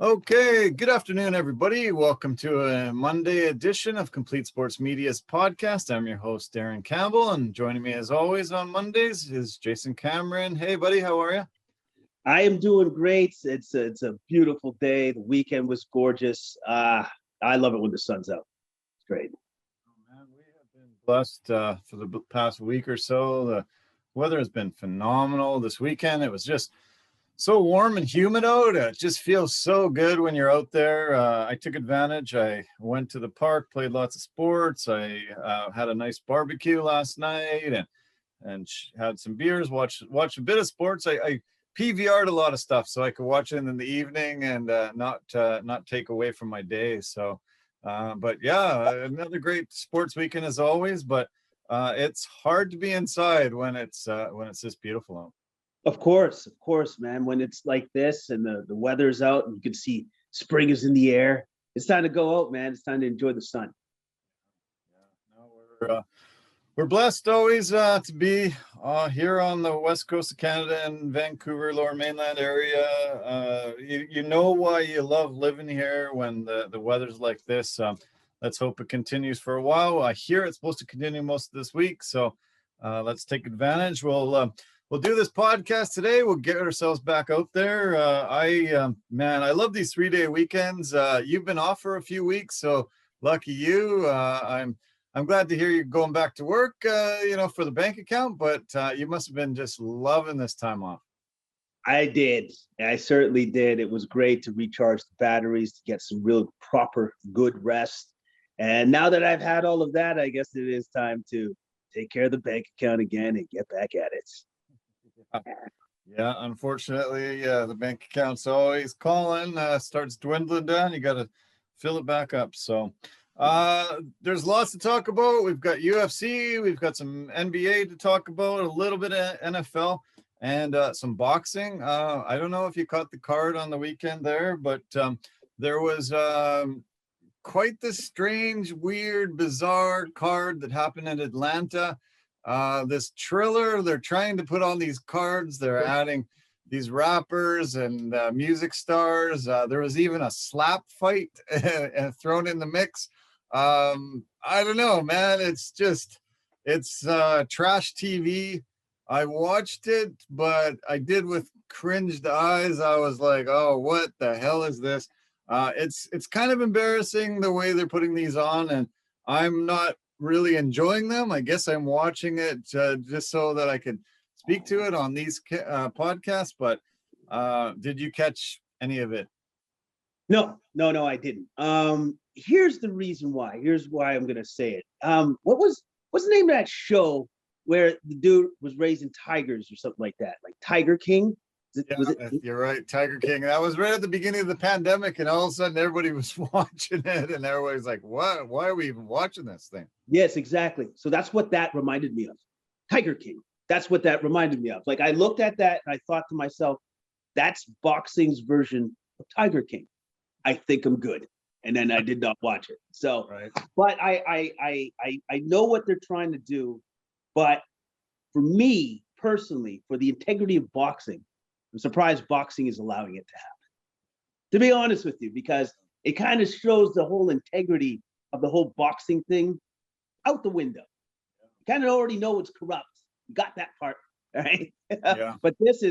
Okay, good afternoon, everybody. Welcome to a Monday edition of Complete Sports Media's podcast. I'm your host, Darren Campbell, and joining me as always on Mondays is Jason Cameron. Hey, buddy, how are you? I am doing great. It's a beautiful day. The weekend was gorgeous. I love it when the sun's out. It's great. Oh, man, we have been blessed for the past week or so. The weather has been phenomenal. This weekend, it was just so warm and humid out. It just feels so good when you're out there. I took advantage. I went to the park, played lots of sports. I had a nice barbecue last night and had some beers. Watched a bit of sports. I PVR'd a lot of stuff so I could watch it in the evening and not take away from my day. So, but yeah, another great sports weekend as always. But it's hard to be inside when it's this beautiful out. Of course, man. When it's like this and the weather's out and you can see spring is in the air, it's time to go out, man. It's time to enjoy the sun. Yeah, no, we're blessed always to be here on the west coast of Canada and Vancouver, Lower Mainland area. You know why you love living here when the weather's like this. Let's hope it continues for a while. I hear it's supposed to continue most of this week, so let's take advantage. We'll do this podcast today. We'll get ourselves back out there. Man, I love these 3-day weekends. You've been off for a few weeks, so lucky you. I'm glad to hear you're going back to work, for the bank account, but you must have been just loving this time off. I did. I certainly did. It was great to recharge the batteries, to get some real proper good rest. And now that I've had all of that, I guess it is time to take care of the bank account again and get back at it. Yeah, unfortunately, the bank account's always calling, starts dwindling down. You got to fill it back up. So there's lots to talk about. We've got UFC, we've got some NBA to talk about, a little bit of NFL, and some boxing. I don't know if you caught the card on the weekend there, but there was quite the strange, weird, bizarre card that happened in Atlanta. This Triller, they're trying to put on these cards. They're adding these rappers and music stars. There was even a slap fight thrown in the mix. I don't know, man. It's trash TV. I watched it, but I did with cringed eyes. I was like, oh, what the hell is this? It's kind of embarrassing the way they're putting these on, and I'm not really enjoying them. I guess I'm watching it just so that I could speak to it on these podcasts. But did you catch any of it? No, I didn't. Here's the reason why. Here's why I'm gonna say it. What's the name of that show where the dude was raising tigers or something like that? Like Tiger King? You're right, Tiger King. That was right at the beginning of the pandemic, and all of a sudden everybody was watching it, and everybody's like, "What? Why are we even watching this thing?" Yes, exactly. So that's what that reminded me of. Tiger King. That's what that reminded me of. Like I looked at that and I thought to myself, that's boxing's version of Tiger King. I think I'm good. And then I did not watch it. So, right. But I know what they're trying to do. But for me personally, for the integrity of boxing, I'm surprised boxing is allowing it to happen. To be honest with you, because it kind of shows the whole integrity of the whole boxing thing out the window. You kind of already know it's corrupt. You got that part, right? Yeah. But this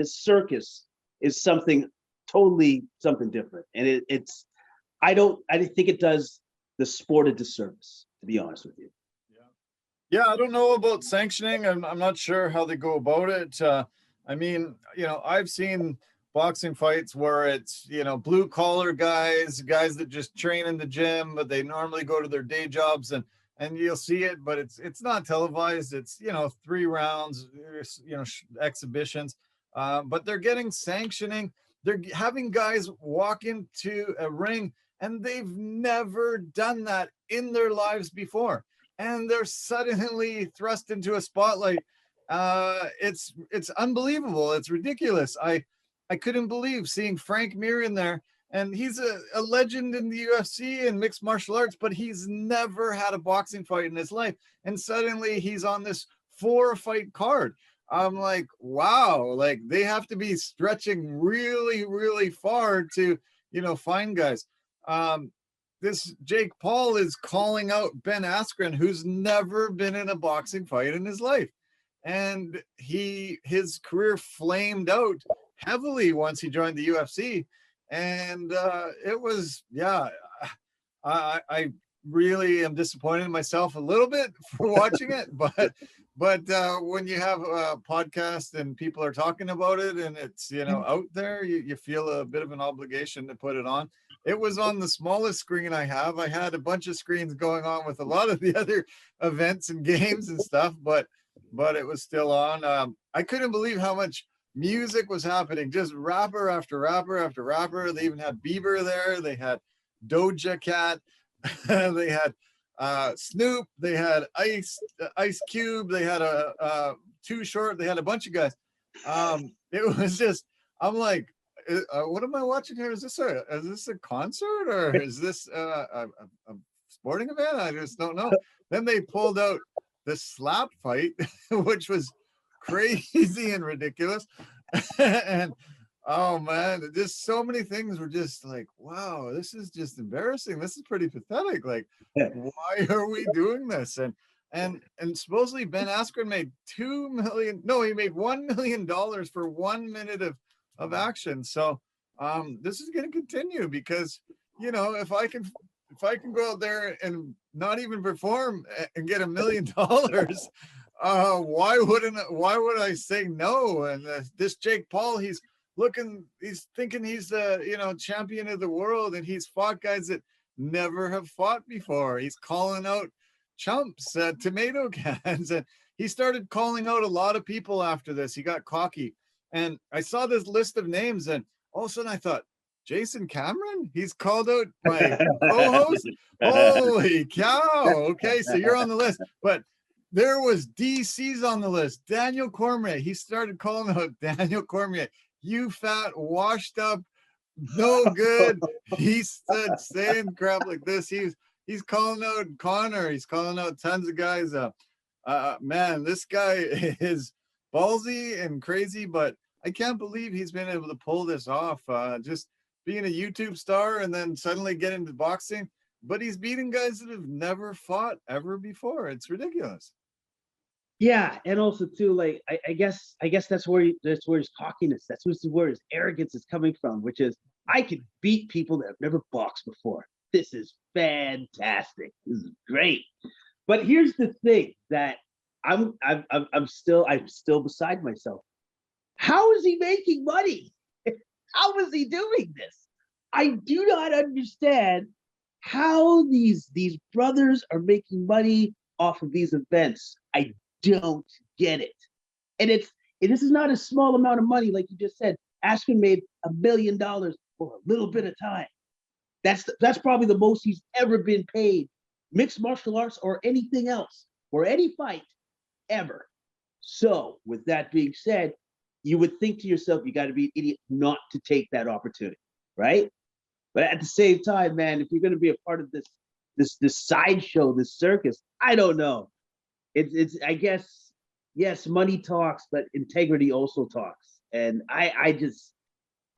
circus is something totally something different, and I think it does the sport a disservice, to be honest with you. Yeah, I don't know about sanctioning. I'm not sure how they go about it. I mean, I've seen boxing fights where it's, blue collar guys that just train in the gym, but they normally go to their day jobs and you'll see it, but it's not televised. It's, 3 rounds, exhibitions, but they're getting sanctioning. They're having guys walk into a ring and they've never done that in their lives before. And they're suddenly thrust into a spotlight. It's unbelievable. It's ridiculous. I couldn't believe seeing Frank Mir in there, and he's a legend in the UFC and mixed martial arts, but he's never had a boxing fight in his life. And suddenly he's on this 4-fight card. I'm like, wow, like they have to be stretching really, really far to, find guys. This Jake Paul is calling out Ben Askren, who's never been in a boxing fight in his life. And his career flamed out heavily once he joined the UFC. And it was, yeah, I really am disappointed in myself a little bit for watching it, but when you have a podcast and people are talking about it and it's out there, you feel a bit of an obligation to put it on. It was on the smallest screen I have. I had a bunch of screens going on with a lot of the other events and games and stuff, but it was still on. I couldn't believe how much music was happening, just rapper after rapper after rapper. They even had Bieber there. They had Doja Cat. They had Snoop. They had Ice Cube. They had Too Short. They had a bunch of guys. It was just, I'm like, what am I watching here? Is this a concert or is this a sporting event? I just don't know. Then they pulled out the slap fight, which was crazy and ridiculous. And oh man, just so many things were just like, wow, this is just embarrassing. This is pretty pathetic. Like, why are we doing this? And supposedly Ben Askren made $2 million. No, he made $1 million for 1 minute of action. So this is going to continue because if I can go out there and not even perform and get $1 million, why would I say no? And this Jake Paul, he's thinking he's the champion of the world, and he's fought guys that never have fought before. He's calling out chumps, tomato cans, and he started calling out a lot of people after this. He got cocky, and I saw this list of names, and all of a sudden I thought, Jason Cameron? He's called out my co-host? Holy cow. Okay, so you're on the list. But there was DC's on the list. Daniel Cormier. He started calling out Daniel Cormier. You fat, washed up, no good. He said saying crap like this. He's calling out Connor. He's calling out tons of guys. Man, this guy is ballsy and crazy, but I can't believe he's been able to pull this off. Just being a YouTube star and then suddenly get into boxing, but he's beating guys that have never fought ever before. It's ridiculous. Yeah, and also too, like I guess that's where his cockiness, that's where his arrogance is coming from, which is I can beat people that have never boxed before. This is fantastic. This is great. But here's the thing that I'm still beside myself. How is he making money? How is he doing this? I do not understand how these brothers are making money off of these events. I don't get it. And this is not a small amount of money, like you just said. Askren made $1 million for a little bit of time. That's probably the most he's ever been paid, mixed martial arts or anything else, or any fight ever. So with that being said, you would think to yourself, you got to be an idiot not to take that opportunity, right? But at the same time, man, if you're going to be a part of this sideshow, this circus, I don't know. It's I guess, yes, money talks, but integrity also talks. And I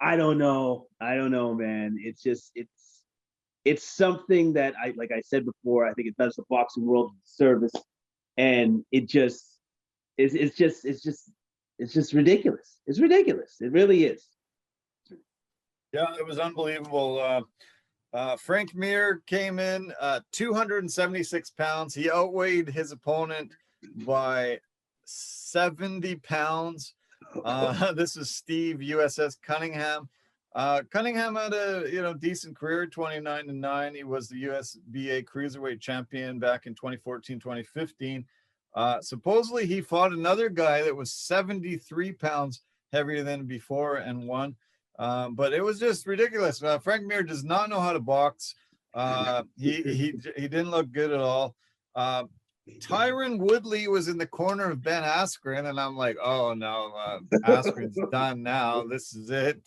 don't know, man. It's something that like I said before, I think it does the boxing world a service, and it's just ridiculous. It's ridiculous. It really is. Yeah, it was unbelievable. Frank Mir came in 276 pounds. He outweighed his opponent by 70 pounds. This is Steve USS Cunningham. Cunningham had a decent career, 29-9. He was the USBA cruiserweight champion back in 2014, 2015. Supposedly he fought another guy that was 73 pounds heavier than before and won. But it was just ridiculous. Frank Mir does not know how to box. He didn't look good at all. Tyron Woodley was in the corner of Ben Askren, and I'm like, oh no, Askren's done now. This is it.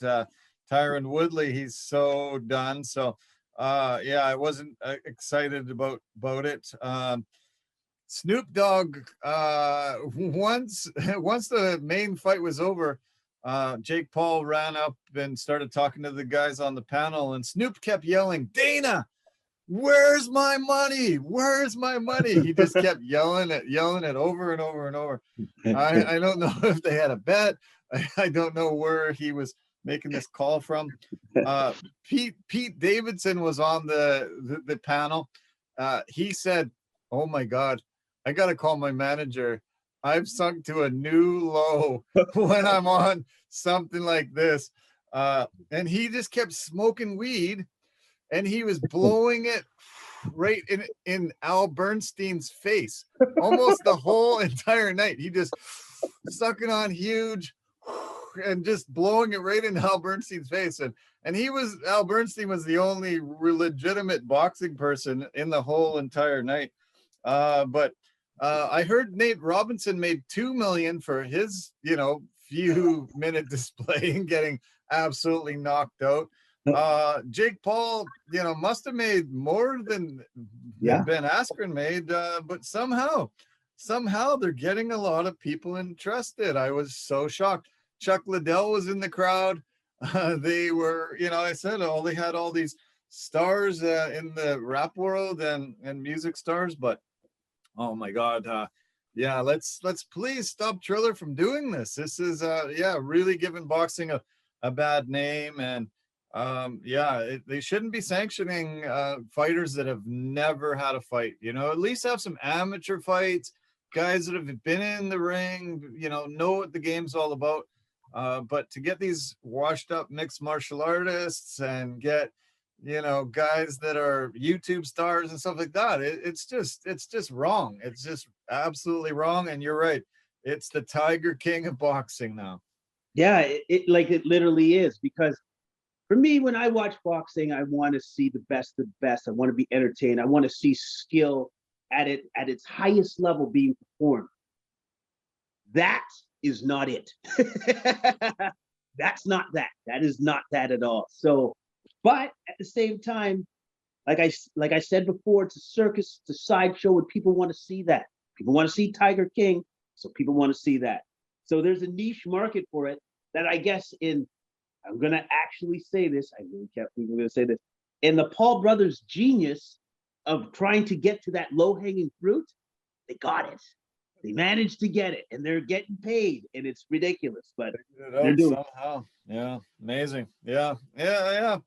Tyron Woodley, he's so done. So yeah, I wasn't excited about it. Snoop Dogg, once the main fight was over, Jake Paul ran up and started talking to the guys on the panel, and Snoop kept yelling, "Dana, where's my money? Where's my money?" He just kept yelling it over and over and over. I don't know if they had a bet. I don't know where he was making this call from. Pete Davidson was on the panel. He said, "Oh my God, I got to call my manager. I've sunk to a new low when I'm on something like this." And he just kept smoking weed, and he was blowing it right in Al Bernstein's face almost the whole entire night. He just sucking on huge and just blowing it right in Al Bernstein's face. And Al Bernstein was the only legitimate boxing person in the whole entire night. But I heard Nate Robinson made $2 million for his, few minute display and getting absolutely knocked out. Jake Paul, must have made more than Ben Askren made, but somehow they're getting a lot of people interested. I was so shocked. Chuck Liddell was in the crowd. They were, I said, they had all these stars in the rap world and music stars, but oh my God. Let's please stop Triller from doing this. This is really giving boxing a bad name. And they shouldn't be sanctioning fighters that have never had a fight. At least have some amateur fights, guys that have been in the ring, know what the game's all about. But to get these washed up mixed martial artists and get guys that are YouTube stars and stuff like that, it's just wrong. It's just absolutely wrong. And you're right, it's the Tiger King of boxing now. Yeah, it literally is, because for me, when I watch boxing, I want to see the best of the best. I want to be entertained. I want to see skill at its highest level being performed. That is not it. That's not that. That is not that at all. So, but at the same time, like I said before, it's a circus, it's a sideshow, and people want to see that. People want to see Tiger King, so people want to see that. So there's a niche market for it that I guess I'm going to actually say this. I really can't believe I'm going to say this. In the Paul brothers' genius of trying to get to that low-hanging fruit, they got it. They managed to get it, and they're getting paid, and it's ridiculous. But they're doing somehow. Yeah, amazing. Yeah.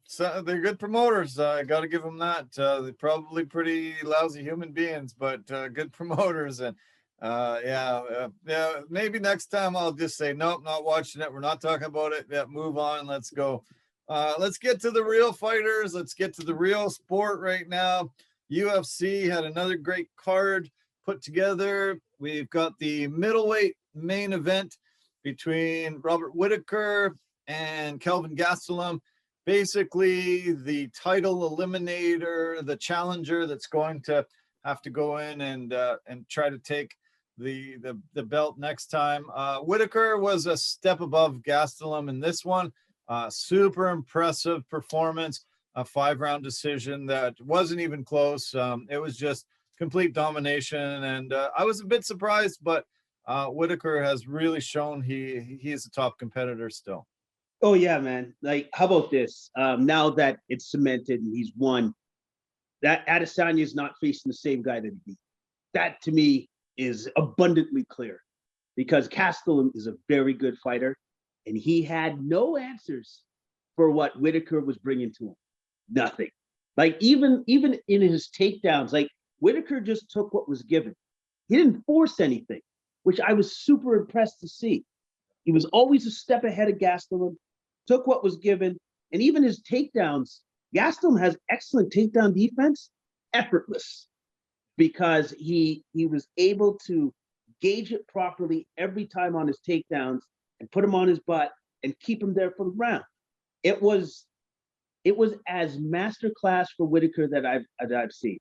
So they're good promoters. I got to give them that. They're probably pretty lousy human beings, but good promoters. And maybe next time I'll just say, nope, not watching it. We're not talking about it. Yeah, move on. Let's go. Let's get to the real fighters. Let's get to the real sport right now. UFC had another great card put together. We've got the middleweight main event between Robert Whitaker and Kelvin Gastellum. Basically, the title eliminator, the challenger that's going to have to go in and try to take the belt next time. Whitaker was a step above Gastellum in this one. Super impressive performance, a 5-round decision that wasn't even close. It was just complete domination, and I was a bit surprised, but Whitaker has really shown he is a top competitor still. Oh yeah, man. Like, how about this? Now that it's cemented and he's won, that Adesanya is not facing the same guy that he beat. That to me is abundantly clear, because Castellum is a very good fighter, and he had no answers for what Whitaker was bringing to him. Nothing. Like even in his takedowns, like Whitaker just took what was given. He didn't force anything, which I was super impressed to see. He was always a step ahead of Gastelum, took what was given, and even his takedowns, Gastelum has excellent takedown defense, effortless, because he was able to gauge it properly every time on his takedowns and put him on his butt and keep him there for the round. It was as masterclass for Whitaker that I've seen.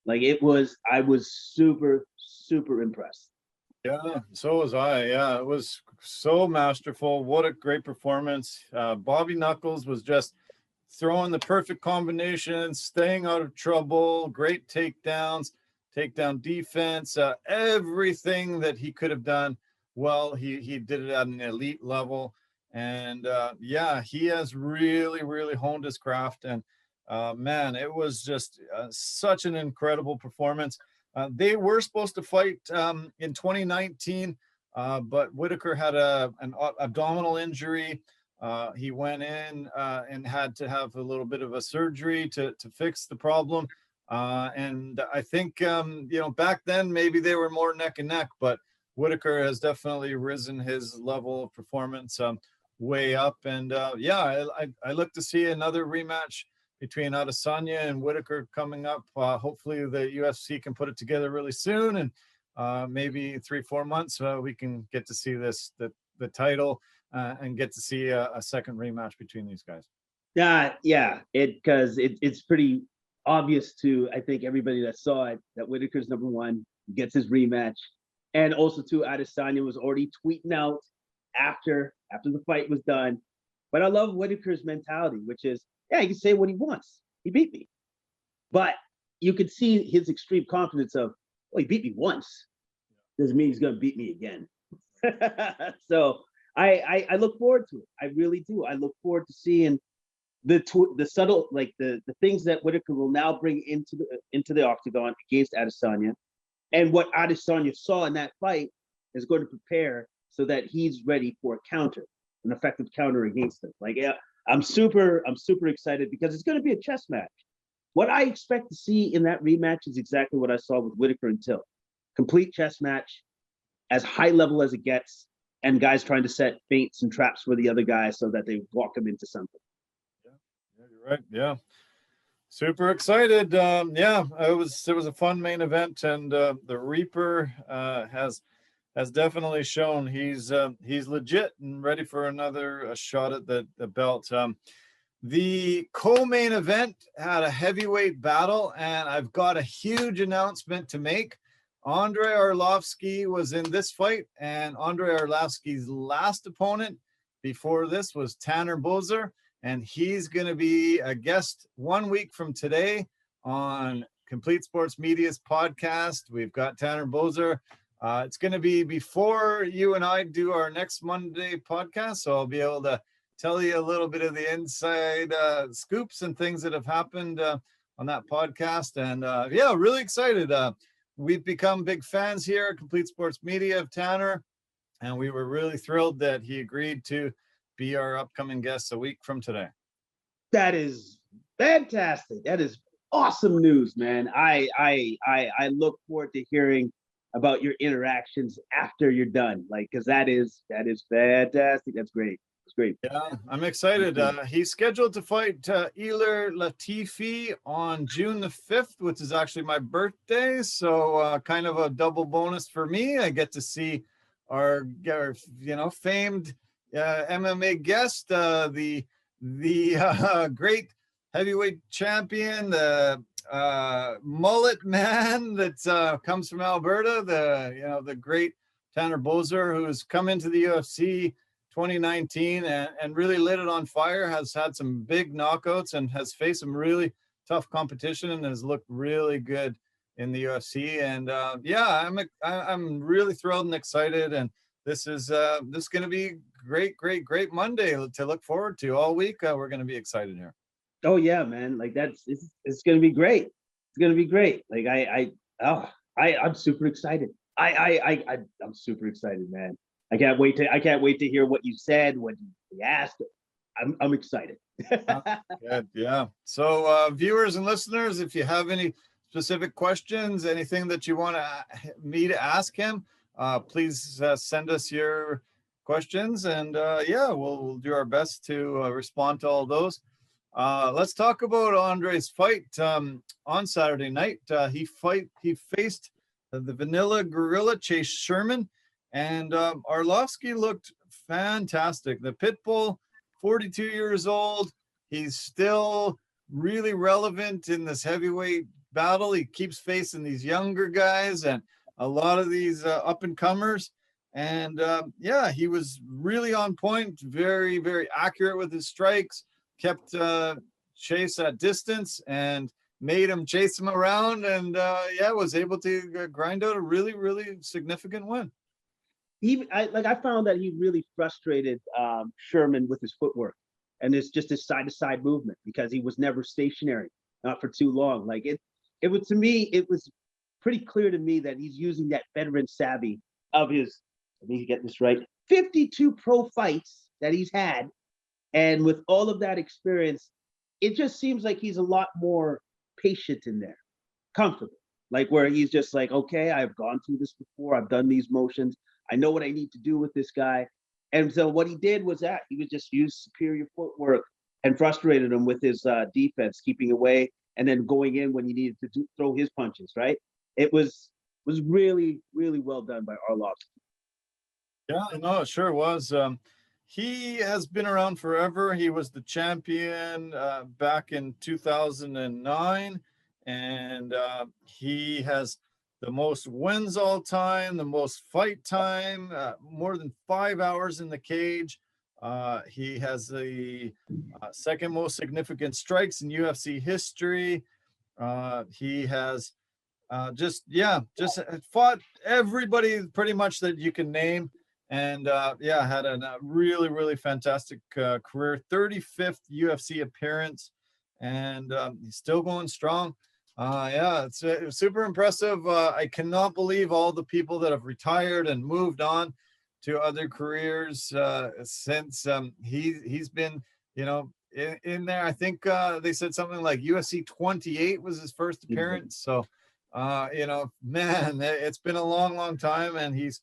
Like, I was super, super impressed. Yeah, so was I. Yeah, it was so masterful. What a great performance. Bobby Knuckles was just throwing the perfect combinations, staying out of trouble, great takedowns, takedown defense, everything that he could have done. Well, he did it at an elite level. And yeah, he has really honed his craft. And man, it was just such an incredible performance. They were supposed to fight in 2019, but Whitaker had an abdominal injury. He went in and had to have a little bit of a surgery to fix the problem. And I think, back then, maybe they were more neck and neck, but Whitaker has definitely risen his level of performance way up. And yeah, I look to see another rematch between Adesanya and Whitaker coming up. Hopefully the UFC can put it together really soon, and maybe 3-4 months we can get to see the title and get to see a second rematch between these guys. Yeah, because it's pretty obvious to, I think, everybody that saw it, that Whitaker's number one, gets his rematch. And also too, Adesanya was already tweeting out after the fight was done. But I love Whitaker's mentality, which is, yeah, he can say what he wants. He beat me. But you could see his extreme confidence of, well, he beat me once. Doesn't mean he's going to beat me again. So I look forward to it. I really do. I look forward to seeing the subtle, like the things that Whitaker will now bring into the octagon against Adesanya. And what Adesanya saw in that fight is going to prepare so that he's ready for a counter, an effective counter against him. Like, yeah, I'm super excited because it's going to be a chess match. What I expect to see in that rematch is exactly what I saw with Whitaker and Till. Complete chess match, as high level as it gets, and guys trying to set feints and traps for the other guy so that they walk him into something. Yeah, you're right. Yeah. Super excited. Yeah, it was a fun main event, and the Reaper has definitely shown he's legit and ready for another shot at the belt. The co-main event had a heavyweight battle, and I've got a huge announcement to make. Andrei Arlovsky was in this fight, and Andrei Arlovsky's last opponent before this was Tanner Boser. And he's going to be a guest 1 week from today on Complete Sports Media's podcast. We've got Tanner Boser. It's going to be before you and I do our next Monday podcast, so I'll be able to tell you a little bit of the inside scoops and things that have happened on that podcast. And yeah, really excited. We've become big fans here at Complete Sports Media of Tanner, and we were really thrilled that he agreed to be our upcoming guest a week from today. That is fantastic. That is awesome news, man. I look forward to hearing about your interactions after you're done. Like, because that is fantastic. That's great. It's great. Yeah, I'm excited. He's scheduled to fight Ilir Latifi on June the 5th, which is actually my birthday. So kind of a double bonus for me. I get to see our famed MMA guest, the great heavyweight champion, the mullet man that comes from Alberta, the great Tanner Boser, who's come into the UFC 2019 and really lit it on fire, has had some big knockouts and has faced some really tough competition and has looked really good in the UFC. And yeah, I'm really thrilled and excited, and this is going to be great Monday to look forward to all week. We're going to be excited here. Oh yeah, man! Like it's going to be great. It's going to be great. Like I'm super excited. I'm super excited, man. I can't wait to hear what you said, what you asked. I'm excited. Good, yeah. So viewers and listeners, if you have any specific questions, anything that you want me to ask him, please send us your questions, and yeah, we'll do our best to respond to all those. Let's talk about Andrei's fight on Saturday night. He faced the Vanilla Gorilla Chase Sherman, and Arlovsky looked fantastic. The Pitbull, 42 years old. He's still really relevant in this heavyweight battle. He keeps facing these younger guys and a lot of these up-and-comers. And yeah, he was really on point, very, very accurate with his strikes, kept Chase at distance, and made him chase him around, and yeah, was able to grind out a really, really significant win. Even I found that he really frustrated Sherman with his footwork, and it's just his side to side movement because he was never stationary, not for too long. Like it was, to me, it was pretty clear to me that he's using that veteran savvy of his. Let me get this right: 52 pro fights that he's had, and with all of that experience, it just seems like he's a lot more patient in there, comfortable. Like where he's just like, okay, I've gone through this before. I've done these motions. I know what I need to do with this guy. And so what he did was that he would just use superior footwork and frustrated him with his defense, keeping away and then going in when he needed to throw his punches, right? It was really, really well done by Arlovsky. Yeah, no, it sure was. He has been around forever. He was the champion back in 2009, and he has the most wins all time, the most fight time, more than 5 hours in the cage. He has the second most significant strikes in UFC history. He has just fought everybody pretty much that you can name. And yeah, had a really, really fantastic career, 35th UFC appearance, and he's still going strong. Yeah, it's super impressive. I cannot believe all the people that have retired and moved on to other careers since he's been, you know, in there. I think they said something like UFC 28 was his first appearance. So, you know, man, it's been a long, long time, and he's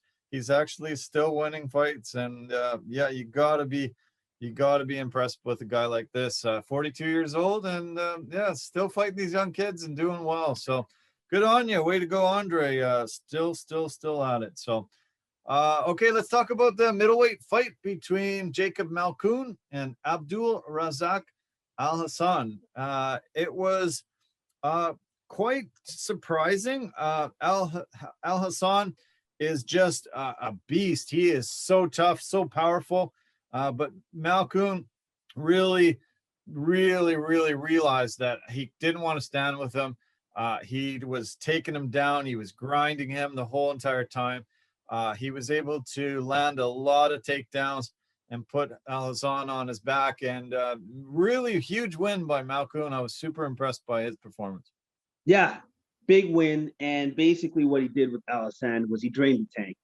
actually still winning fights. And yeah, you gotta be impressed with a guy like this. 42 years old, and yeah, still fighting these young kids and doing well. So good on you. Way to go, Andre. Still at it. So okay, let's talk about the middleweight fight between Jacob Malcoon and Abdul Razak Al-Hassan. It was quite surprising. Al-Hassan is just a beast. He is so tough, so powerful. But Malcoon really realized that he didn't want to stand with him. He was taking him down. He was grinding him the whole entire time. He was able to land a lot of takedowns and put Al-Hassan on his back. And really huge win by Malcoon. I was super impressed by his performance. Yeah, big win. And basically what he did with Al-Hassan was he drained the tank.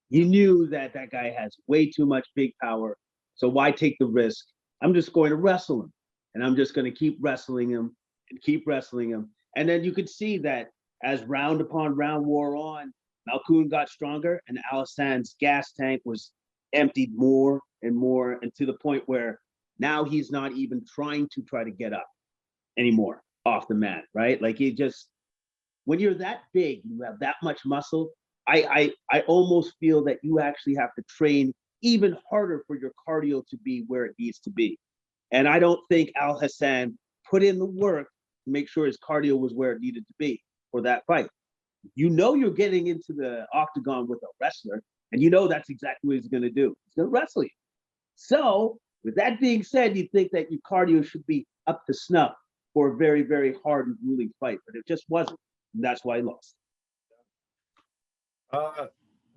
You knew that that guy has way too much big power. So why take the risk? I'm just going to wrestle him. And I'm just going to keep wrestling him and keep wrestling him. And then you could see that as round upon round wore on, Malcoon got stronger and Al-Hassan's gas tank was emptied more and more, and to the point where now he's not even trying to get up anymore off the mat, right? Like he just, when you're that big, you have that much muscle, I almost feel that you actually have to train even harder for your cardio to be where it needs to be. And I don't think Al-Hassan put in the work to make sure his cardio was where it needed to be for that fight. You know you're getting into the octagon with a wrestler, and you know that's exactly what he's going to do. He's going to wrestle you. So, with that being said, you think that your cardio should be up to snuff for a very, very hard and grueling fight, but it just wasn't. And that's why he lost.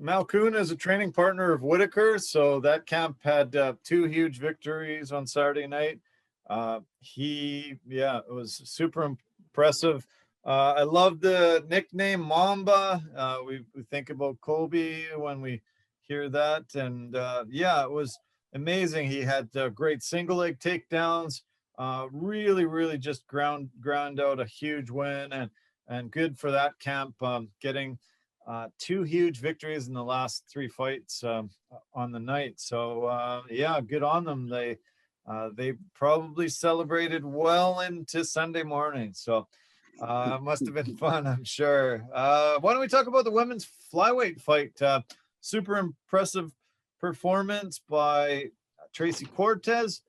Malcoon is a training partner of Whitaker, so that camp had 2 huge victories on Saturday night. It was super impressive. I love the nickname Mamba. We think about Kobe when we hear that, and yeah, it was amazing. He had great single leg takedowns. Really just ground out a huge win, and good for that camp, getting 2 huge victories in the last 3 fights on the night. So yeah, good on them. They probably celebrated well into Sunday morning. So must have been fun, I'm sure. Why don't we talk about the women's flyweight fight? Super impressive performance by Tracy Cortez.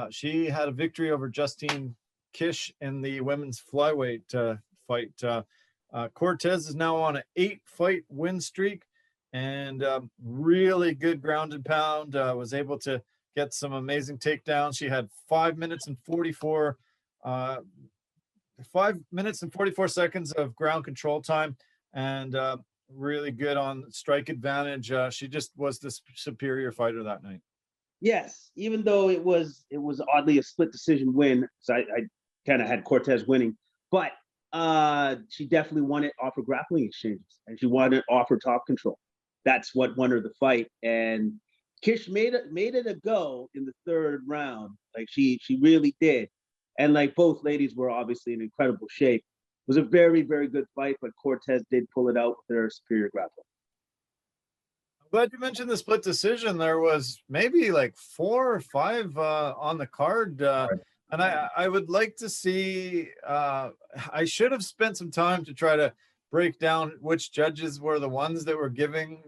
She had a victory over Justine Kish in the women's flyweight fight. Cortez is now on an 8-fight win streak, and really good ground and pound. Was able to get some amazing takedowns. She had 5 minutes and 44 5 minutes and 44 seconds of ground control time, and really good on strike advantage. She just was the superior fighter that night. Yes, even though it was oddly a split decision win, so I kind of had Cortez winning, but she definitely won it off her grappling exchanges, and she won it off her top control. That's what won her the fight. And Kish made it a go in the third round. Like she really did. And like both ladies were obviously in incredible shape. It was a very, very good fight, but Cortez did pull it out with her superior grappling. Glad you mentioned the split decision. There was maybe like 4 or 5 on the card. And I would like to see, I should have spent some time to try to break down which judges were the ones that were giving,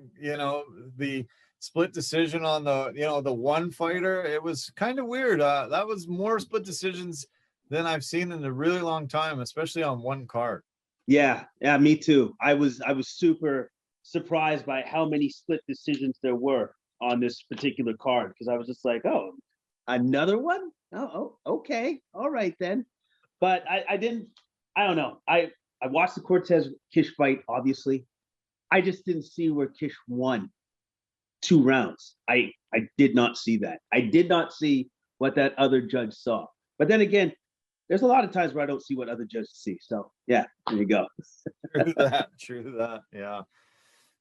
the split decision on the, the one fighter. It was kind of weird. That was more split decisions than I've seen in a really long time, especially on one card. Yeah, me too. I was super surprised by how many split decisions there were on this particular card, because I was just like, oh, another one? Oh, okay. All right then. But I don't know. I watched the Cortez Kish fight, obviously. I just didn't see where Kish won 2 rounds. I did not see that. I did not see what that other judge saw. But then again, there's a lot of times where I don't see what other judges see. So yeah, there you go. True that.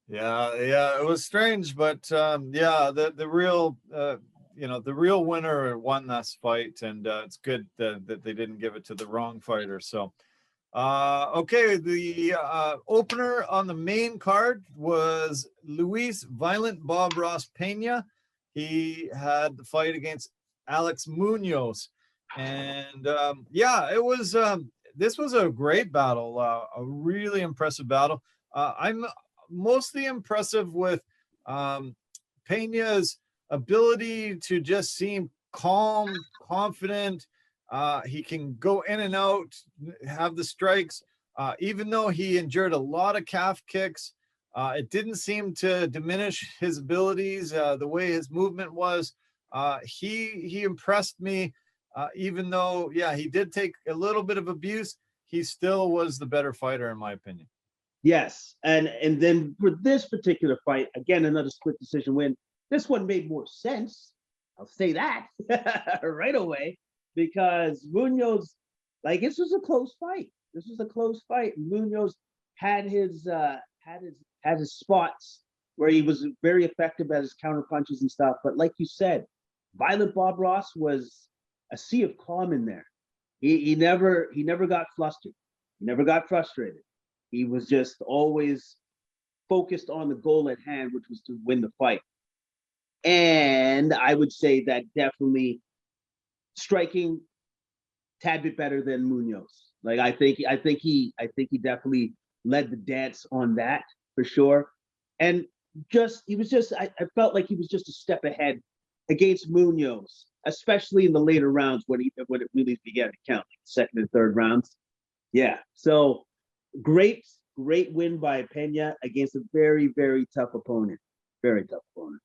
Yeah, it was strange, but the real the real winner won this fight, and it's good that they didn't give it to the wrong fighter. So okay, the opener on the main card was Luis Violent Bob Ross Pena. He had the fight against Alex Munoz, and it was this was a great battle, a really impressive battle. I'm mostly impressive with Pena's ability to just seem calm, confident. He can go in and out, have the strikes. Even though he endured a lot of calf kicks, it didn't seem to diminish his abilities. The way his movement was, he impressed me. Even though, he did take a little bit of abuse, he still was the better fighter, in my opinion. Yes, and then for this particular fight, again, another split decision win. This one made more sense. I'll say that right away, because Munoz, like, this was a close fight. This was a close fight. Munoz had his spots where he was very effective at his counter punches and stuff. But like you said, Violent Bob Ross was a sea of calm in there. He never got flustered. He never got frustrated. He was just always focused on the goal at hand, which was to win the fight. And I would say that definitely striking tad bit better than Munoz. Like I think he definitely led the dance on that for sure. And I felt like he was just a step ahead against Munoz, especially in the later rounds when it really began to count, like second and third rounds. Yeah. So great win by Pena against a very, very tough opponent. Very tough opponent.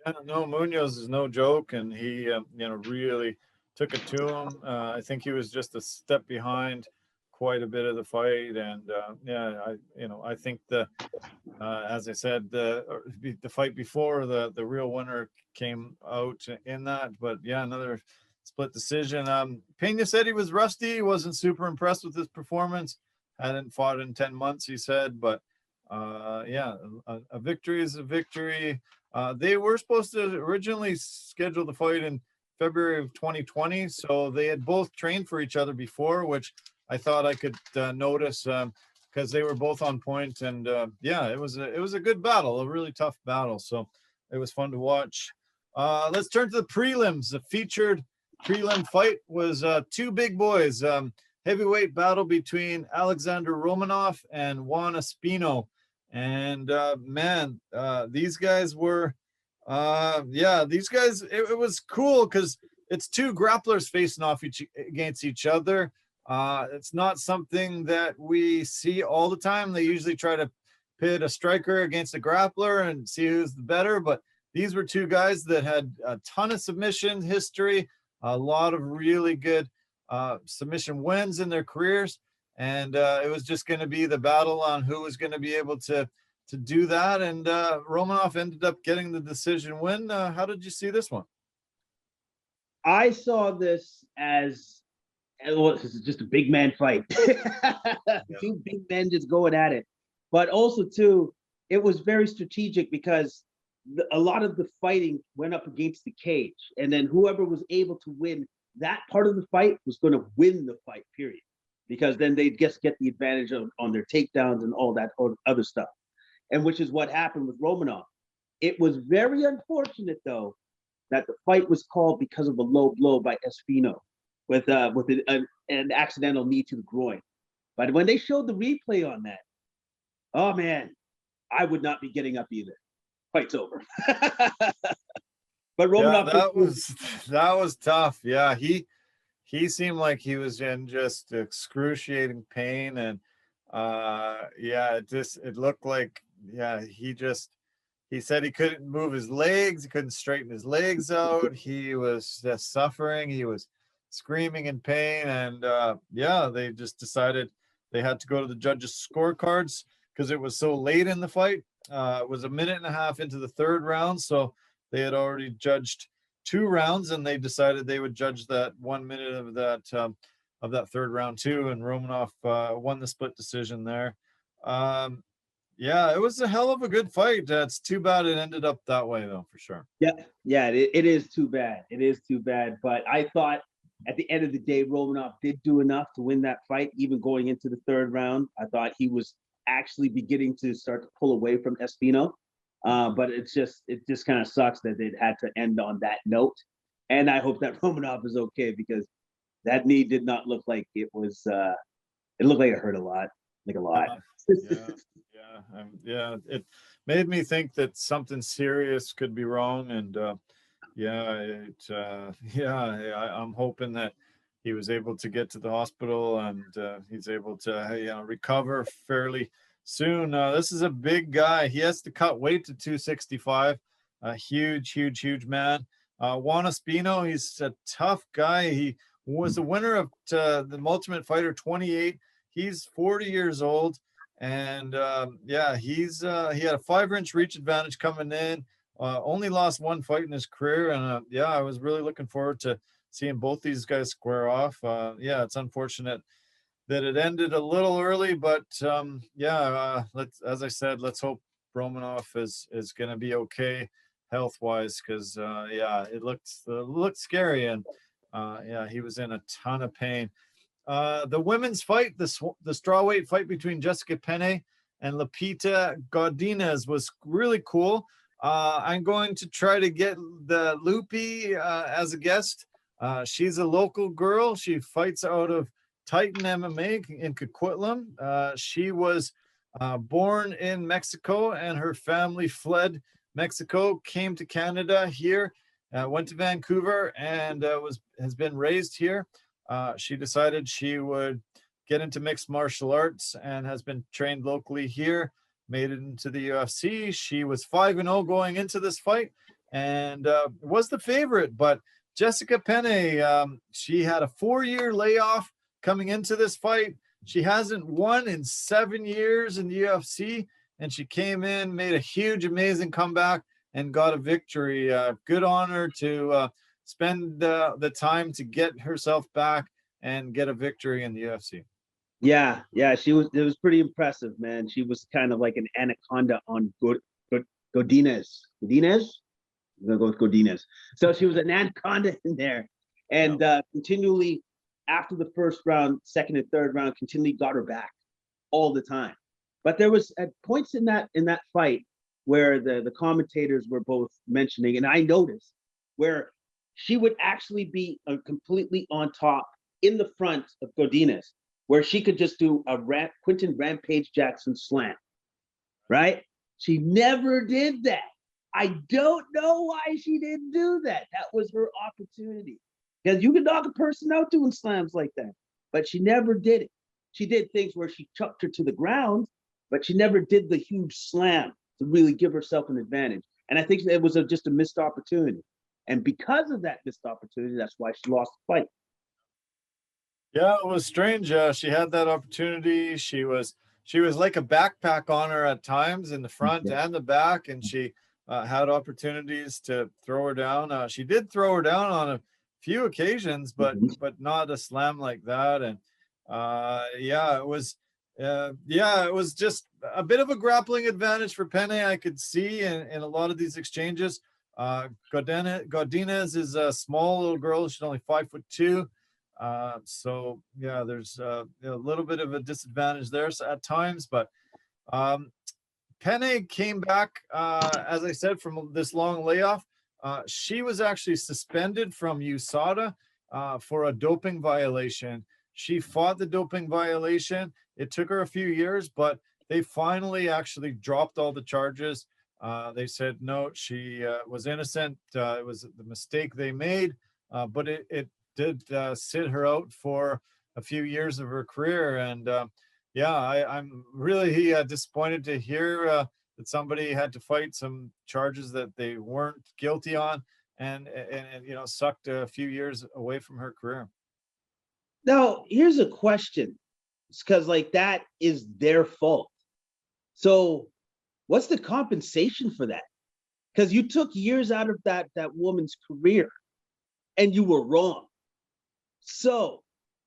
Yeah, no, Munoz is no joke, and he really took it to him. I think he was just a step behind quite a bit of the fight, and I think as I said, the fight before the real winner came out in that, but another split decision. Pena said he was rusty. He wasn't super impressed with his performance. Hadn't fought in 10 months, he said, but a victory is a victory. They were supposed to originally schedule the fight in February of 2020, so they had both trained for each other before, which I thought I could notice because they were both on point, and it was a good battle, a really tough battle, so it was fun to watch. Let's turn to the prelims. The featured prelim fight was 2 big boys. Heavyweight battle between Alexander Romanov and Juan Espino. And these guys were it was cool because it's 2 grapplers facing off against each other. It's not something that we see all the time. They usually try to pit a striker against a grappler and see who's the better, but these were 2 guys that had a ton of submission history, a lot of really good submission wins in their careers. and it was just going to be the battle on who was going to be able to do that. And Romanov ended up getting the decision win. How did you see this one? I saw this as, well, this is just a big man fight. Two big men just going at it. But also, too, it was very strategic because a lot of the fighting went up against the cage. And then whoever was able to win that part of the fight was going to win the fight, period. Because then they'd just get the advantage on their takedowns and all that other stuff. And which is what happened with Romanov. It was very unfortunate, though, that the fight was called because of a low blow by Espino with an accidental knee to the groin. But when they showed the replay on that, oh man, I would not be getting up either. Fight's over. But Romanov, that was tough. Yeah, he seemed like he was in just excruciating pain, and it looked like he said he couldn't move his legs, he couldn't straighten his legs out. He was just suffering. He was screaming in pain, and they just decided they had to go to the judges' scorecards because it was so late in the fight. It was a minute and a half into the third round, so they had already judged 2 rounds, and they decided they would judge that 1 minute of that third round too. And Romanov won the split decision there. It was a hell of a good fight. It's too bad it ended up that way, though, for sure. It is too bad. It is too bad. But I thought at the end of the day, Romanov did do enough to win that fight, even going into the third round. I thought he was actually beginning to start to pull away from Espino. But it just kind of sucks that it had to end on that note. And I hope that Romanov is okay, because that knee did not look like it was. It looked like it hurt a lot, like a lot. It made me think that something serious could be wrong, and I'm hoping that he was able to get to the hospital and he's able to recover fairly soon. This is a big guy. He has to cut weight to 265. A huge man. Juan Espino, he's a tough guy. He was the winner of the Ultimate Fighter 28. He's 40 years old. And he had a 5-inch reach advantage coming in. Only lost 1 fight in his career, and I was really looking forward to seeing both these guys square off. It's unfortunate that it ended a little early, but as I said, let's hope Romanov is going to be okay health-wise, because it looked scary, and he was in a ton of pain. The women's fight, the strawweight fight between Jessica Penne and Lupita Godinez, was really cool. I'm going to try to get the Loopy as a guest. She's a local girl. She fights out of Titan MMA in Coquitlam. She was born in Mexico, and her family fled Mexico, came to Canada here, went to Vancouver, and has been raised here. She decided she would get into mixed martial arts and has been trained locally here, made it into the UFC. She was 5-0 going into this fight and was the favorite. But Jessica Penne, she had a 4-year layoff coming into this fight. She hasn't won in 7 years in the UFC, and she came in, made a huge, amazing comeback, and got a victory. Good on her to spend the time to get herself back and get a victory in the UFC. Yeah, it was pretty impressive, man. She was kind of like an anaconda on Godinez. I'm gonna go with Godinez. So she was an anaconda in there, and continually after the first round, second and third round, continually got her back all the time. But there was at points in that fight where the commentators were both mentioning, and I noticed, where she would actually be completely on top in the front of Godinez, where she could just do a Quentin Rampage Jackson slam, right? She never did that. I don't know why she didn't do that. That was her opportunity. Because you can knock a person out doing slams like that, but she never did it. She did things where she chucked her to the ground, but she never did the huge slam to really give herself an advantage. And I think it was just a missed opportunity. And because of that missed opportunity, that's why she lost the fight. Yeah, it was strange. She had that opportunity. She was like a backpack on her at times in the front and the back, and she had opportunities to throw her down. She did throw her down on a few occasions, but Mhm. not a slam like that. And yeah, it was just a bit of a grappling advantage for Penne. I could see in a lot of these exchanges. Godinez is a small little girl. She's only 5'2". So yeah, there's a little bit of a disadvantage there at times, but um, Penne came back, as I said, from this long layoff. She was actually suspended from USADA for a doping violation. She fought the doping violation. It took her a few years, but they finally actually dropped all the charges. They said no, she was innocent. It was the mistake they made, but it did sit her out for a few years of her career. And yeah, I'm really disappointed to hear that somebody had to fight some charges that they weren't guilty on, and sucked a few years away from her career. Now, here's a question. It's because like that is their fault. So what's the compensation for that? Because you took years out of that woman's career and you were wrong. So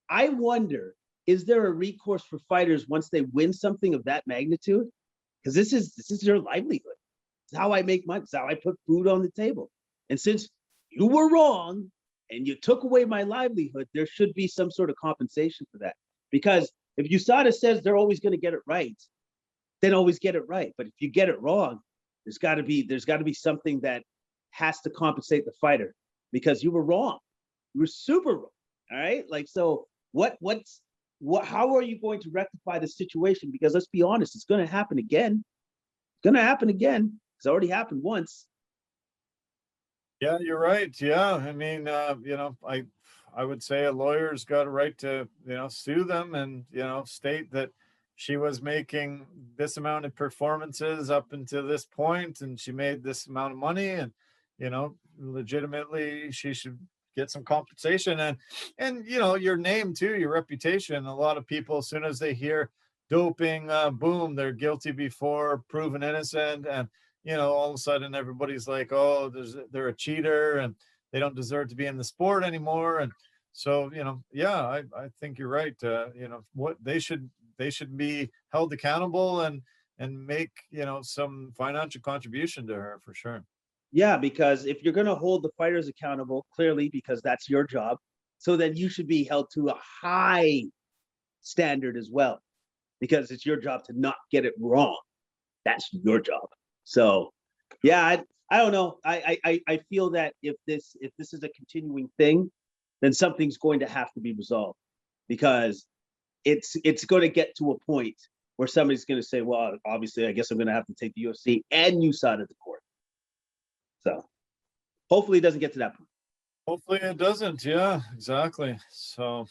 I wonder, is there a recourse for fighters once they win something of that magnitude? Because this is your livelihood. It's how I make money. It's how I put food on the table. And since you were wrong and you took away my livelihood, there should be some sort of compensation for that. Because if USADA says they're always going to get it right, then always get it right. But if you get it wrong, there's got to be something that has to compensate the fighter because you were wrong. You were super wrong. All right. Like, so how are you going to rectify the situation? Because let's be honest, it's going to happen again. It's going to happen again. It's already happened once. Yeah, you're right. Yeah, I mean, I would say a lawyer's got a right to sue them and state that she was making this amount of performances up until this point, and she made this amount of money, and legitimately she should get some compensation, and your name too, your reputation. A lot of people, as soon as they hear doping, boom, they're guilty before proven innocent, and all of a sudden everybody's like, oh, they're a cheater and they don't deserve to be in the sport anymore. And so, yeah, I think you're right. What they should be held accountable and make, some financial contribution to her for sure. Yeah, because if you're going to hold the fighters accountable, clearly, because that's your job, so then you should be held to a high standard as well, because it's your job to not get it wrong. That's your job. So, yeah, I don't know. I feel that if this is a continuing thing, then something's going to have to be resolved because it's going to get to a point where somebody's going to say, well, obviously, I guess I'm going to have to take the UFC and USADA to court. So hopefully it doesn't get to that point. Hopefully it doesn't. Yeah, exactly. So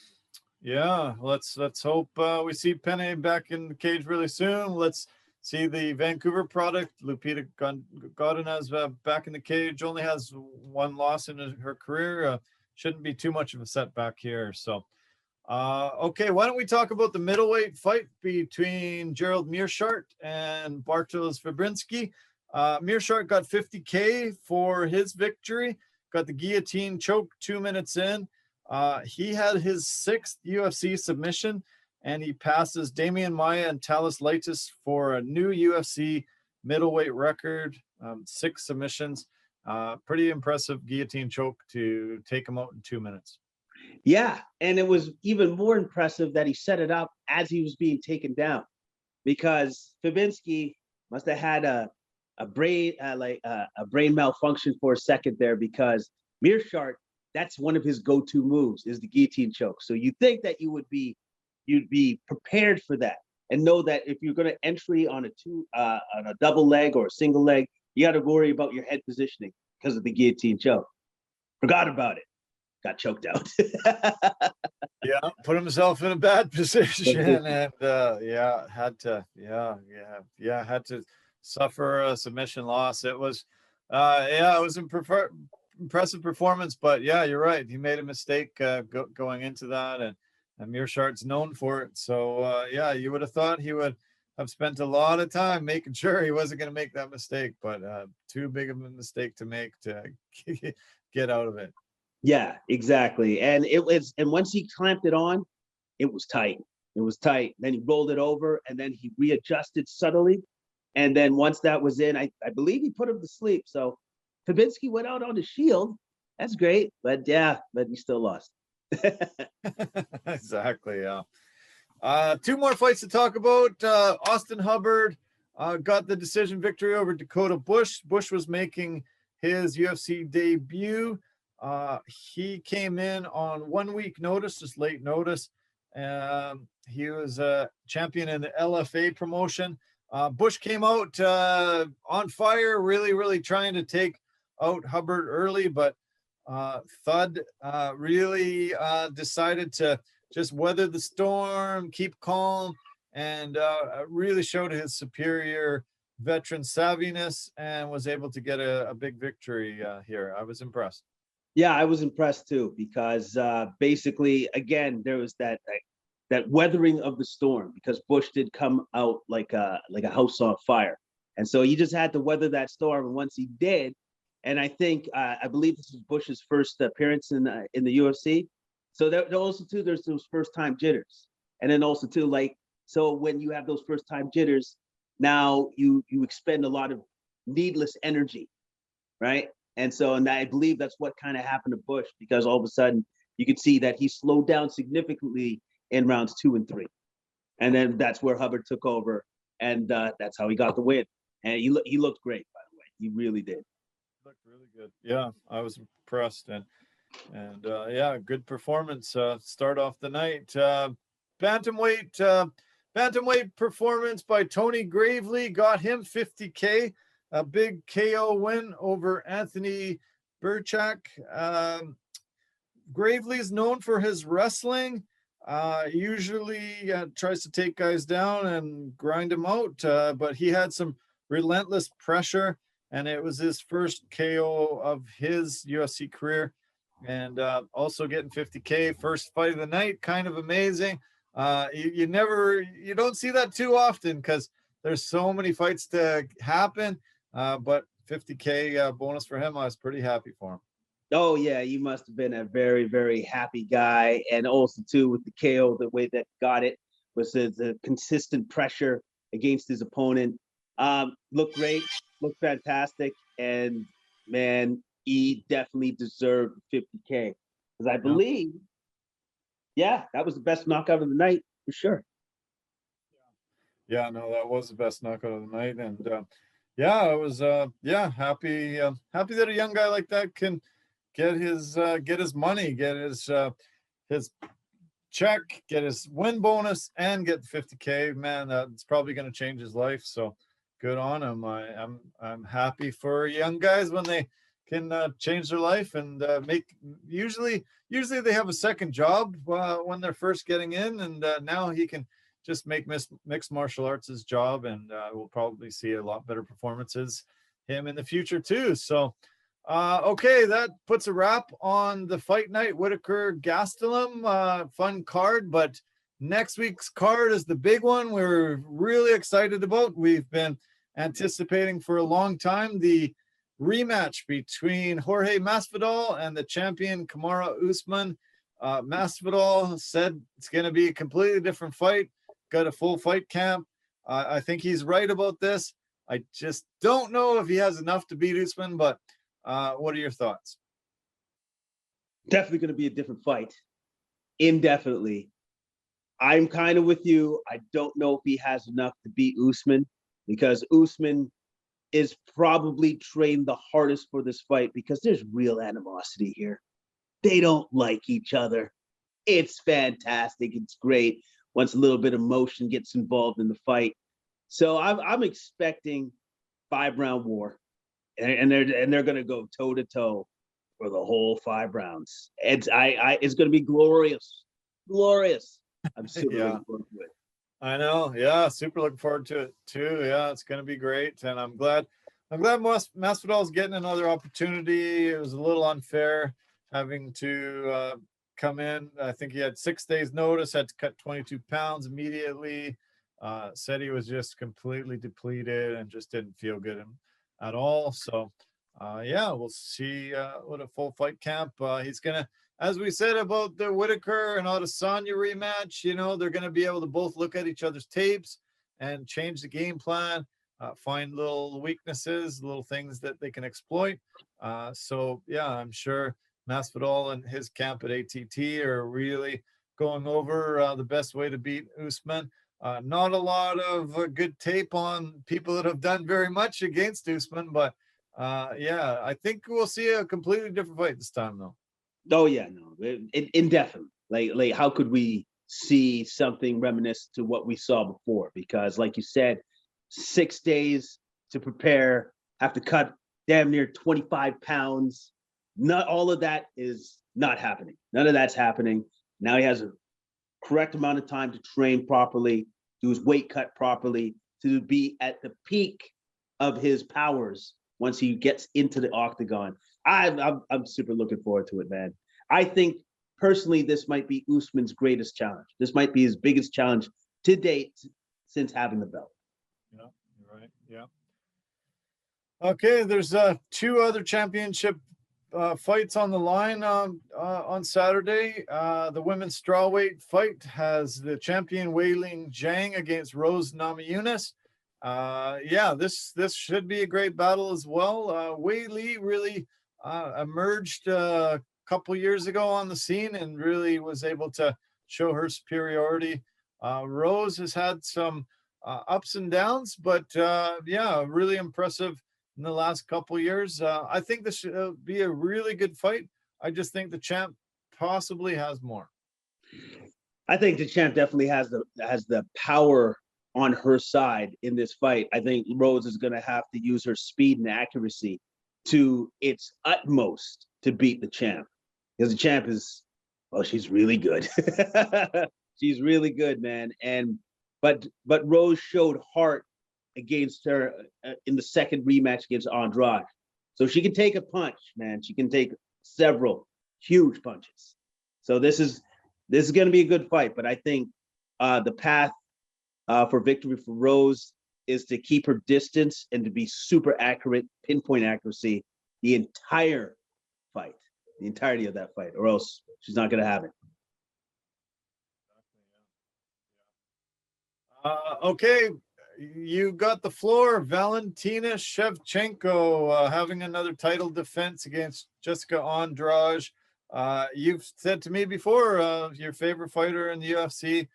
yeah, let's hope we see Penne back in the cage really soon. Let's see the Vancouver product. Lupita Godinez back in the cage. Only has one loss in her career. Shouldn't be too much of a setback here. So, okay, why don't we talk about the middleweight fight between Gerald Meerschaert and Bartosz Fabrinski? Meerschaert got 50K for his victory. Got the guillotine choke 2 minutes in. He had his 6th UFC submission, and he passes Damian Maia and Talis Leitis for a new UFC middleweight record, 6 submissions. Pretty impressive guillotine choke to take him out in 2 minutes. Yeah, and it was even more impressive that he set it up as he was being taken down, because Fabinski must have had a brain a brain malfunction for a second there, because Meerschaert, that's one of his go-to moves is the guillotine choke. So you think that you'd be prepared for that and know that if you're going to entry on a double leg or a single leg, you got to worry about your head positioning because of the guillotine choke. Forgot about it. Got choked out. Yeah, put himself in a bad position, and had to suffer a submission loss. It was it was impressive performance, but yeah, you're right. He made a mistake going into that, and Mearshardt's known for it. So yeah, you would have thought he would have spent a lot of time making sure he wasn't going to make that mistake, but too big of a mistake to make to get out of it. Yeah, exactly. And once he clamped it on, it was tight. It was tight. Then he rolled it over, and then he readjusted subtly. And then once that was in, I believe he put him to sleep. So Fabinski went out on the shield. That's great. But yeah, but he still lost. Exactly, yeah. Two more fights to talk about. Austin Hubbard got the decision victory over Dakota Bush. Bush was making his UFC debut. He came in on 1 week notice, just late notice. He was a champion in the LFA promotion. Bush came out on fire, really trying to take out Hubbard early, but Thud really decided to just weather the storm, keep calm, and really showed his superior veteran savviness and was able to get a big victory here. I was impressed. Yeah, I was impressed too, because basically, again, there was that weathering of the storm, because Bush did come out like a house on fire. And so he just had to weather that storm. And once he did, and I think, I believe this was Bush's first appearance in the UFC. So there also too, there's those first time jitters. And then also too, like, so when you have those first time jitters, now you expend a lot of needless energy, right? And so, and I believe that's what kind of happened to Bush, because all of a sudden you could see that he slowed down significantly in rounds 2 and 3. And then that's where Hubbard took over, and that's how he got the win. And he looked great, by the way. He really did. Looked really good. Yeah, I was impressed, and yeah, good performance. Start off the night. Bantamweight performance by Tony Gravely got him 50K. A big KO win over Anthony Burchak. Gravely is known for his wrestling. Usually tries to take guys down and grind them out, but he had some relentless pressure, and it was his first KO of his UFC career. And also getting 50K, first fight of the night, kind of amazing. You don't see that too often, because there's so many fights to happen. But 50K bonus for him, I was pretty happy for him. Oh yeah, you must have been a very happy guy. And also too, with the KO, the way that got it was the consistent pressure against his opponent. Looked great, looked fantastic, and man, he definitely deserved 50K, because I believe, yeah, that was the best knockout of the night for sure. Yeah, no, that was the best knockout of the night, and yeah, I was happy that a young guy like that can get his money, get his check, get his win bonus, and get 50K. Man, that's probably going to change his life. So good on him. I'm happy for young guys when they can change their life and usually they have a second job when they're first getting in, and now he can just make mixed martial arts his job, and we'll probably see a lot better performances him in the future too. So okay, that puts a wrap on the fight night. Whitaker Gastellum, fun card, but next week's card is the big one we're really excited about. We've been anticipating for a long time the rematch between Jorge Masvidal and the champion Kamaru Usman. Masvidal said it's going to be a completely different fight, got a full fight camp. I think he's right about this. I just don't know if he has enough to beat Usman, but what are your thoughts? Definitely going to be a different fight, indefinitely. I'm kind of with you. I don't know if he has enough to beat Usman, because Usman is probably trained the hardest for this fight, because there's real animosity here. They don't like each other. It's fantastic. It's great once a little bit of emotion gets involved in the fight. So I'm expecting 5-round war, and they're going to go toe to toe for the whole 5 rounds. It's going to be glorious. I'm super looking forward to it. I know. Yeah, super looking forward to it too. Yeah, it's going to be great, and I'm glad Masvidal's getting another opportunity. It was a little unfair having to come in. I think he had 6 days notice, had to cut 22 pounds immediately. Said he was just completely depleted and just didn't feel good at all. So, yeah, we'll see what a full fight camp. He's going to, as we said about the Whitaker and Adesanya rematch, you know, they're going to be able to both look at each other's tapes and change the game plan, find little weaknesses, little things that they can exploit. So, yeah, I'm sure Masvidal and his camp at ATT are really going over the best way to beat Usman. Not a lot of good tape on people that have done very much against Usman, but yeah, I think we'll see a completely different fight this time, though. Oh yeah, no, indefinitely. Like, how could we see something reminiscent to what we saw before? Because, like you said, 6 days to prepare, have to cut damn near 25 pounds. Not all of that is not happening. None of that's happening. Now he has a correct amount of time to train properly, do his weight cut properly, to be at the peak of his powers once he gets into the octagon. I'm super looking forward to it, man. I think personally this might be Usman's greatest challenge. This might be his biggest challenge to date since having the belt. Yeah, you're right. Yeah. Okay, there's 2 other championship fights on the line on Saturday. The women's strawweight fight has the champion Weili Zhang against Rose Namajunas. Yeah, this should be a great battle as well. Weili really emerged a couple years ago on the scene and really was able to show her superiority. Rose has had some ups and downs, but yeah, really impressive in the last couple years. I think this should be a really good fight. I just think the champ possibly has more. I think the champ definitely has the power on her side in this fight. I think Rose is going to have to use her speed and accuracy to its utmost to beat the champ, because the champ is, well, she's really good. She's really good, man. But Rose showed heart against her in the second rematch against Andrade. So she can take a punch, man. She can take several huge punches. So this is going to be a good fight. But I think the path for victory for Rose is to keep her distance and to be super accurate, pinpoint accuracy, the entire fight, the entirety of that fight, or else she's not going to have it. Okay, you got the floor. Valentina Shevchenko having another title defense against Jessica Andrade. You've said to me before, your favorite fighter in the UFC.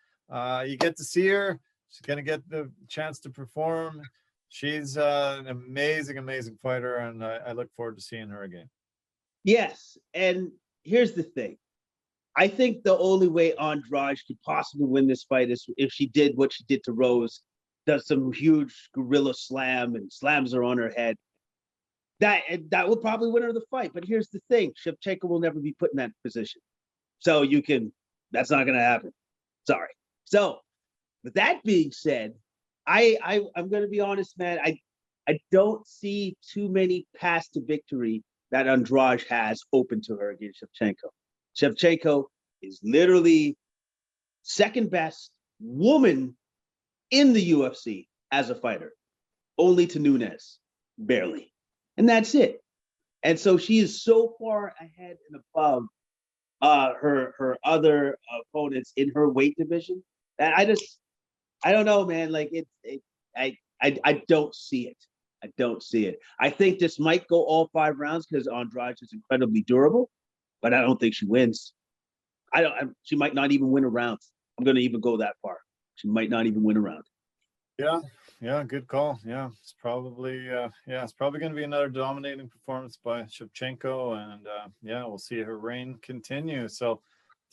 You get to see her. She's going to get the chance to perform. She's an amazing, amazing fighter, and I look forward to seeing her again. Yes, and here's the thing. I think the only way Andrade could possibly win this fight is if she did what she did to Rose, does some huge gorilla slam and slams her on her head. That will probably win her the fight. But here's the thing. Shevchenko will never be put in that position. So that's not going to happen. Sorry. So with that being said, I'm going to be honest, man. I don't see too many paths to victory that Andrade has open to her against Shevchenko. Shevchenko is literally second best woman in the UFC as a fighter, only to Nunes, barely. And that's it. And so she is so far ahead and above her other opponents in her weight division that I don't know, man. Like I don't see it. I don't see it. I think this might go all 5 rounds because Andrade is incredibly durable, but I don't think she wins. She might not even win a round. I'm going to even go that far. She might not even win a round. Yeah, good call. Yeah, it's probably going to be another dominating performance by Shevchenko, and yeah, we'll see her reign continue. So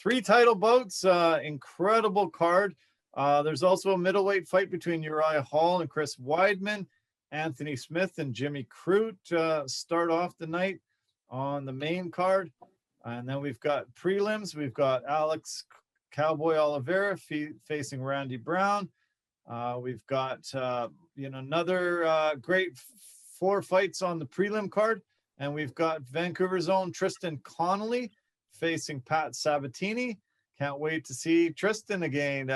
3 title bouts, incredible card. There's also a middleweight fight between Uriah Hall and Chris Weidman. Anthony Smith and Jimmy Crute start off the night on the main card. And then we've got prelims. We've got Alex Cowboy Oliveira facing Randy Brown. We've got another great 4 fights on the prelim card. And we've got Vancouver's own Tristan Connolly facing Pat Sabatini. Can't wait to see Tristan again.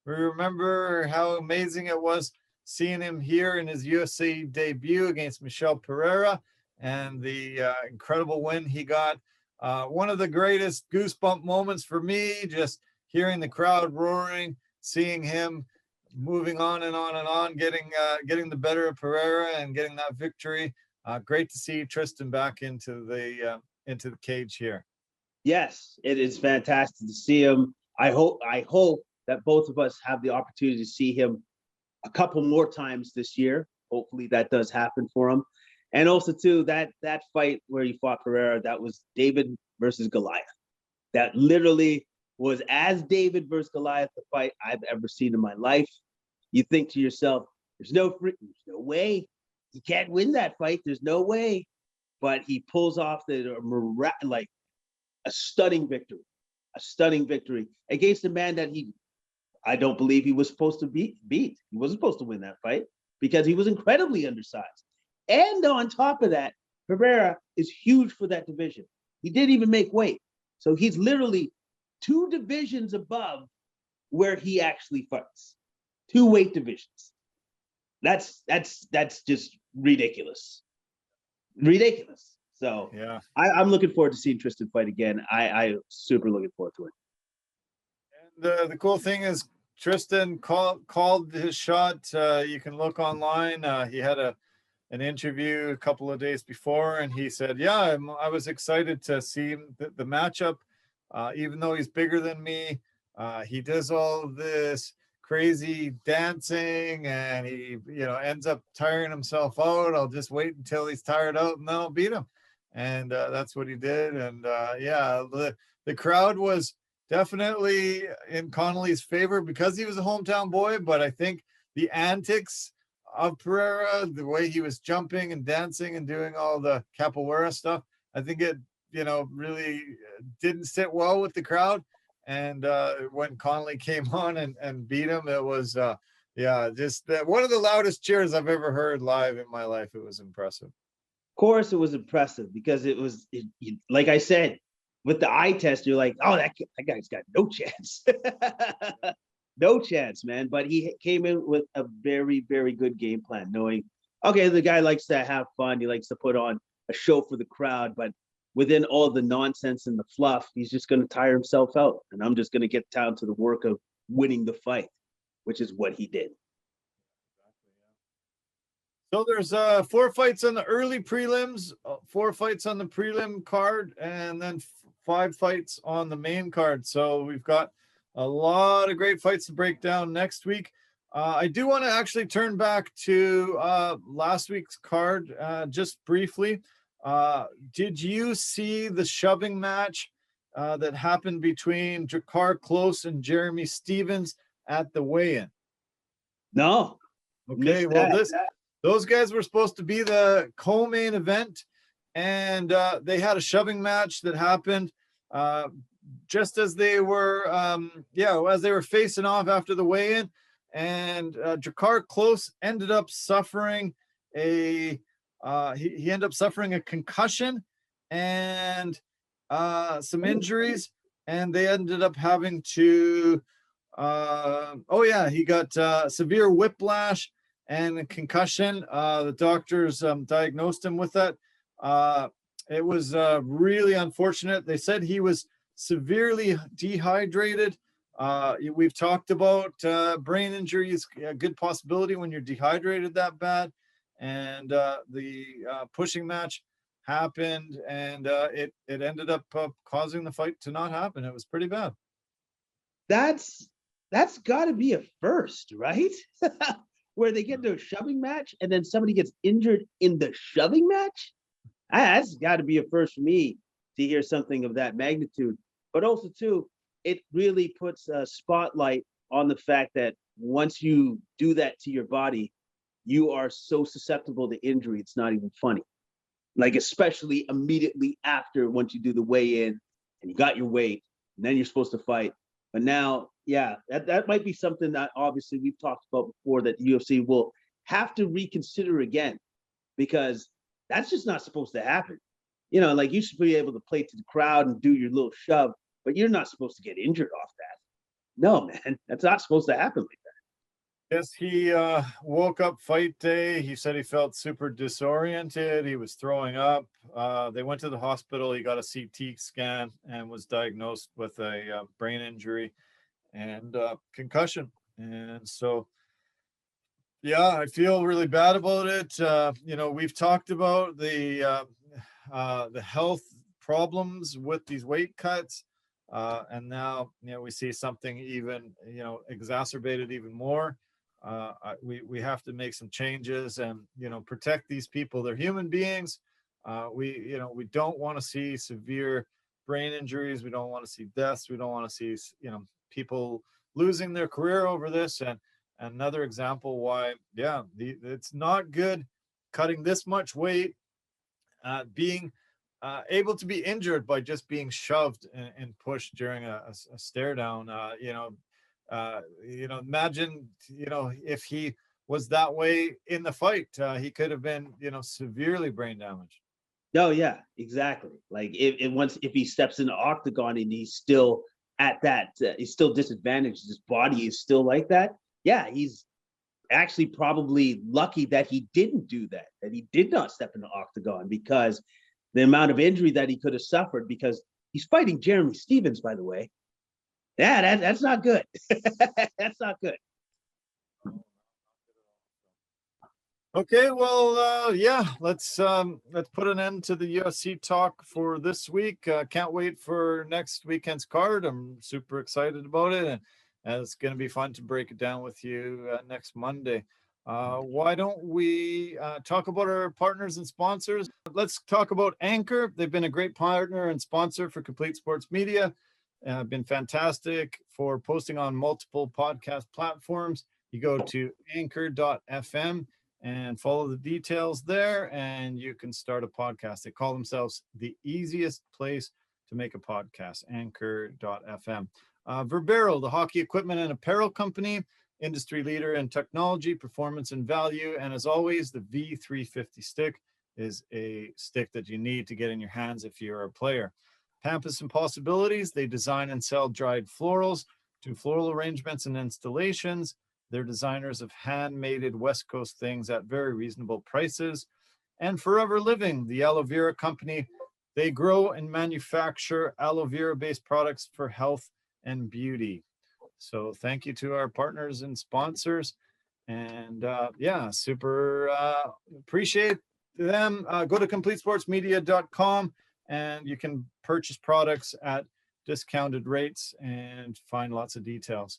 We remember how amazing it was seeing him here in his UFC debut against Michel Pereira and the incredible win he got. One of the greatest goosebump moments for me, just hearing the crowd roaring, seeing him moving on and on and on, getting the better of Pereira and getting that victory. Great to see Tristan back into the cage here. Yes, it is fantastic to see him. I hope that both of us have the opportunity to see him a couple more times this year. Hopefully that does happen for him. And also too, that fight where he fought Pereira, that was David versus Goliath. That literally was as David versus Goliath the fight I've ever seen in my life. You think to yourself, there's no way he can't win that fight. There's no way. But he pulls off a stunning victory against a man that I don't believe he was supposed to beat. He wasn't supposed to win that fight because he was incredibly undersized. And on top of that, Pereira is huge for that division. He didn't even make weight. So he's literally 2 divisions above where he actually fights. 2 weight divisions. That's just ridiculous. Ridiculous. So yeah, I'm looking forward to seeing Tristan fight again. I super looking forward to it. And the cool thing is Tristan called his shot. You can look online. He had an interview a couple of days before, and he said, "Yeah, I was excited to see the matchup. Even though he's bigger than me, he does all of this crazy dancing, and he ends up tiring himself out. I'll just wait until he's tired out, and then I'll beat him." And that's what he did. And yeah, the crowd was definitely in Connolly's favor because he was a hometown boy. But I think the antics of Pereira, the way he was jumping and dancing and doing all the capoeira stuff, I think it really didn't sit well with the crowd. And when Connolly came on and beat him, it was just one of the loudest cheers I've ever heard live in my life. It was impressive. Of course, it was impressive because it was like I said, with the eye test, you're like, oh, that guy's got no chance. No chance, man. But he came in with a very, very good game plan, knowing, okay, the guy likes to have fun. He likes to put on a show for the crowd. But within all the nonsense and the fluff, he's just going to tire himself out. And I'm just going to get down to the work of winning the fight, which is what he did. So there's 4 fights on the early prelims, 4 fights on the prelim card, and then 5 fights on the main card. So we've got a lot of great fights to break down next week. I do want to actually turn back to last week's card just briefly. Did you see the shoving match that happened between Jakar Close and Jeremy Stevens at the weigh-in? No. Okay, well, those guys were supposed to be the co-main event, and they had a shoving match that happened just as they were, as they were facing off after the weigh-in, and Jakar Close ended up suffering he ended up suffering a concussion and some injuries, and they ended up having to he got severe whiplash and a concussion. The doctors diagnosed him with that. It was really unfortunate. They said he was severely dehydrated. We've talked about brain injuries, a good possibility when you're dehydrated that bad. And the pushing match happened, and it ended up causing the fight to not happen. It was pretty bad. That's got to be a first, right? Where they get into a shoving match and then somebody gets injured in the shoving match. That's got to be a first for me to hear something of that magnitude. But also, too, it really puts a spotlight on the fact that once you do that to your body, you are so susceptible to injury, it's not even funny. Like, especially immediately after, once you do the weigh-in and you got your weight, and then you're supposed to fight. But now, yeah, that might be something that obviously we've talked about before that the UFC will have to reconsider again, because that's just not supposed to happen. You know, like you should be able to play to the crowd and do your little shove, but you're not supposed to get injured off that. No, man, that's not supposed to happen like that. Yes, he woke up fight day. He said he felt super disoriented. He was throwing up. They went to the hospital. He got a CT scan and was diagnosed with a brain injury and concussion. And so, yeah, I feel really bad about it. You know, we've talked about the health problems with these weight cuts. And now, you know, we see something even, you know, exacerbated even more. We have to make some changes and, you know, protect these people. They're human beings. You know, we don't want to see severe brain injuries. We don't want to see deaths. We don't want to see, you know, people losing their career over this. And another example why, yeah, it's not good cutting this much weight, being able to be injured by just being shoved and pushed during a stare down. You know, imagine, you know, if he was that way in the fight, he could have been, you know, severely brain damaged. No, yeah, exactly. Like if he steps in the octagon and he's still at that, he's still disadvantaged. His body is still like that. Yeah, he's actually probably lucky that he didn't do that, that he did not step in the octagon, because the amount of injury that he could have suffered, because he's fighting Jeremy Stevens, by the way. Yeah, that's not good. That's not good. Okay, well, yeah, let's put an end to the UFC talk for this week. Can't wait for next weekend's card. I'm super excited about it, and it's going to be fun to break it down with you next Monday. Why don't we talk about our partners and sponsors? Let's talk about Anchor. They've been a great partner and sponsor for Complete Sports Media. Been fantastic for posting on multiple podcast platforms. You go to anchor.fm and follow the details there, and you can start a podcast. They call themselves the easiest place to make a podcast, anchor.fm. Verbero, the hockey equipment and apparel company, industry leader in technology, performance, and value. And as always, the V350 stick is a stick that you need to get in your hands if you're a player. Pampas and Possibilities, they design and sell dried florals, do floral arrangements and installations. They're designers of handmade West Coast things at very reasonable prices. And Forever Living, the aloe vera company, they grow and manufacture aloe vera-based products for health and beauty. So thank you to our partners and sponsors. And yeah, super appreciate them. Go to CompleteSportsMedia.com and you can purchase products at discounted rates and find lots of details.